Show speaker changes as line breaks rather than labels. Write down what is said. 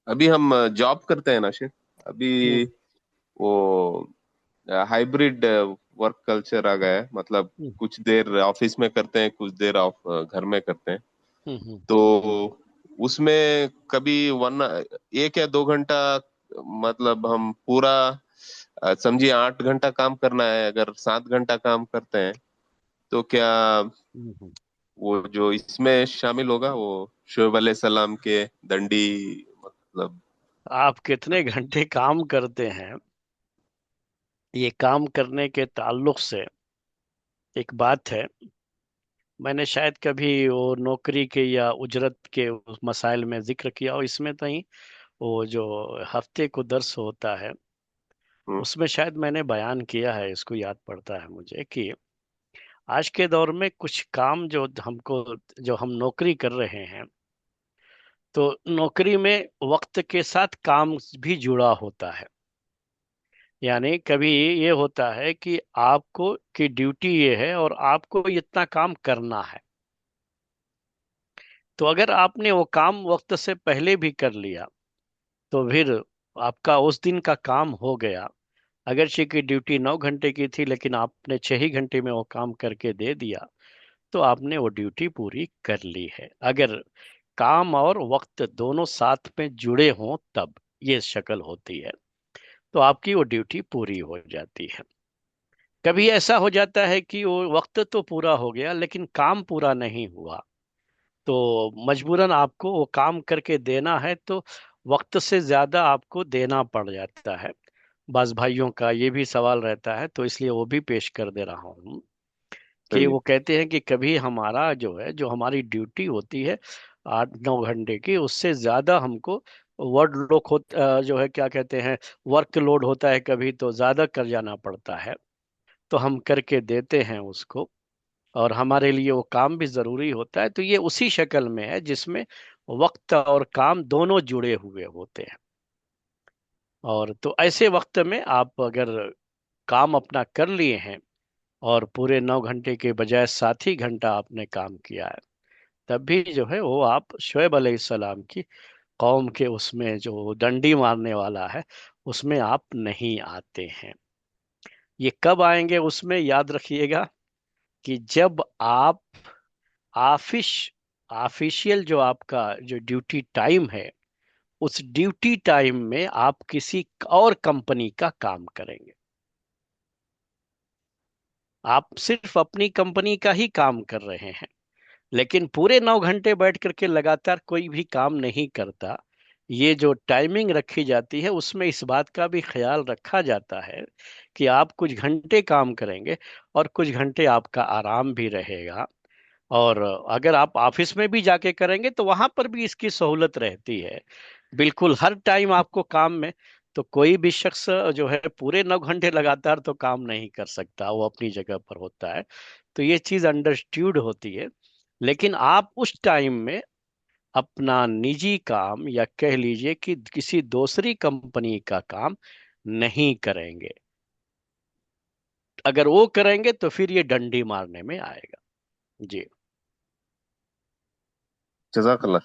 अभी हम जॉब करते हैं ना शेख। अभी
हम्म।
वो हाइब्रिड वर्क कल्चर आ गया है, मतलब
हम्म।
कुछ देर ऑफिस में करते हैं, कुछ देर ऑफ घर में करते हैं।
हम्म।
तो उसमें कभी वन 1 या 2 घंटा, मतलब हम पूरा समझिए 8 घंटा काम करना है, अगर 7 घंटा काम करते हैं तो क्या
हम्म।
वो जो इसमें शामिल होगा, वो शोएब अलैहिस्सलाम के दंडी, मतलब।
आप कितने घंटे काम करते हैं, ये काम करने के ताल्लुक से एक बात है। मैंने शायद कभी वो नौकरी के या उजरत के उस मसाइल में जिक्र किया हो, इसमें तो ही वो जो हफ्ते को दर्स होता है
हम्म।
उसमें शायद मैंने बयान किया है, इसको याद पड़ता है मुझे कि आज के दौर में कुछ काम जो हम नौकरी कर रहे हैं, तो नौकरी में वक्त के साथ काम भी जुड़ा होता है। यानी कभी ये होता है कि आपको की ड्यूटी ये है और आपको इतना काम करना है। तो अगर आपने वो काम वक्त से पहले भी कर लिया तो फिर आपका उस दिन का काम हो गया। अगर शी की ड्यूटी 9 घंटे की थी लेकिन आपने 6 ही घंटे में वो काम करके दे दिया, तो आपने वो ड्यूटी पूरी कर ली है। अगर काम और वक्त दोनों साथ में जुड़े हों तब ये शक्ल होती है, तो आपकी वो ड्यूटी पूरी हो जाती है। कभी ऐसा हो जाता है कि वो वक्त तो पूरा हो गया लेकिन काम पूरा नहीं हुआ, तो मजबूरन आपको वो काम करके देना है, तो वक्त से ज्यादा आपको देना पड़ जाता है। बाज भाइयों का ये भी सवाल रहता है, तो इसलिए वो भी पेश कर दे रहा हूँ कि
सही है।
वो कहते हैं कि कभी हमारा जो हमारी ड्यूटी होती है 8-9 घंटे की, उससे ज्यादा हमको जो है क्या कहते हैं, वर्कलोड होता है, कभी तो ज्यादा कर जाना पड़ता है, तो हम करके देते हैं उसको। और हमारे लिए वो काम भी जरूरी होता है, तो ये उसी शक्ल में है जिसमें वक्त और काम दोनों जुड़े हुए होते हैं। और तो ऐसे वक्त में आप अगर काम अपना कर लिए हैं और पूरे 9 घंटे के बजाय 7 ही घंटा आपने काम किया है, तब भी जो है वो आप शुएब अलैहिस्सलाम की कौम के उसमें जो डंडी मारने वाला है उसमें आप नहीं आते हैं। ये कब आएंगे उसमें, याद रखिएगा कि जब आप ऑफिस ऑफिशियल जो आपका जो ड्यूटी टाइम है, उस ड्यूटी टाइम में आप किसी और कंपनी का काम करेंगे। आप सिर्फ अपनी कंपनी का ही काम कर रहे हैं, लेकिन पूरे 9 घंटे बैठ करके लगातार कोई भी काम नहीं करता। ये जो टाइमिंग रखी जाती है उसमें इस बात का भी ख्याल रखा जाता है कि आप कुछ घंटे काम करेंगे और कुछ घंटे आपका आराम भी रहेगा। और अगर आप ऑफिस में भी जाके करेंगे तो वहां पर भी इसकी सहूलत रहती है। बिल्कुल हर टाइम आपको काम में, तो कोई भी शख्स जो है पूरे 9 घंटे लगातार तो काम नहीं कर सकता, वो अपनी जगह पर होता है। तो ये चीज अंडरस्टूड होती है। लेकिन आप उस टाइम में अपना निजी काम या कह लीजिए कि किसी दूसरी कंपनी का काम नहीं करेंगे। अगर वो करेंगे तो फिर ये डंडी मारने में आएगा। जी।
जजाकल्ला।